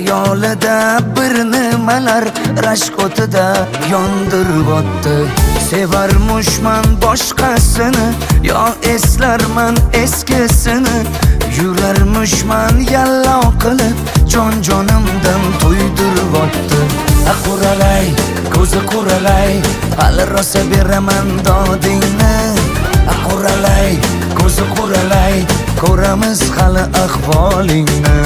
Xayolida bir nimalar rashk o'tida yondirib o'tdi. Sevarmushman boshqasini, yo eslarman eskisini. Yurarmushman yallo qilib, jon-jonimdan to'ydirib o'tdi. Quralay, ko'zi quralay, hali rosa beraman dodingni. Quralay, ko'zi quralay, ko'ramiz hali ahvolingni.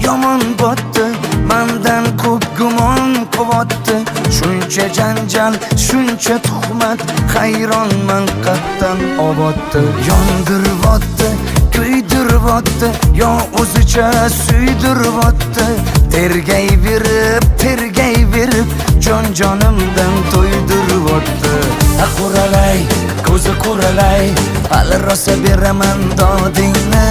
Yomon botdi, mendan ko'p gumon quvotdi. Shuncha janjal, shuncha tuhmat, hayronman qatdan oboddi. Yondiribotdi, kuydiribotdi, yo o'zicha suydiribotdi. Tergayverib, jon-jonimdan to'ydiribotdi. Quralay, ko'zi quralay, hali rosa beraman dodingni.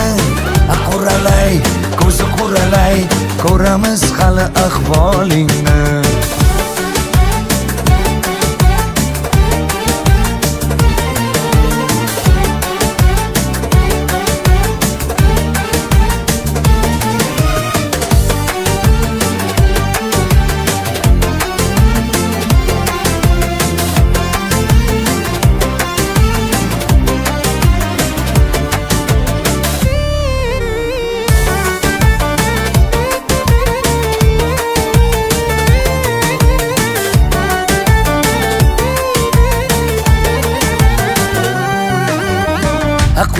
Quralay, ko'zi quralay, ko'ramiz hali ahvolingni.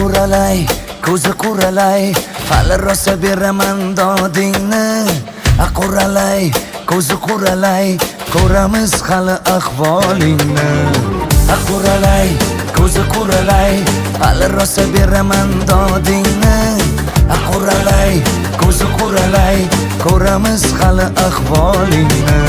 Quralay, ko'zi quralay, hali rosa beraman dodingni. Quralay, ko'zi quralay, ko'ramiz hali ahvolingni. Quralay, ko'zi quralay, hali rosa beraman dodingni. Quralay, ko'zi quralay, ko'ramiz hali ahvolingni.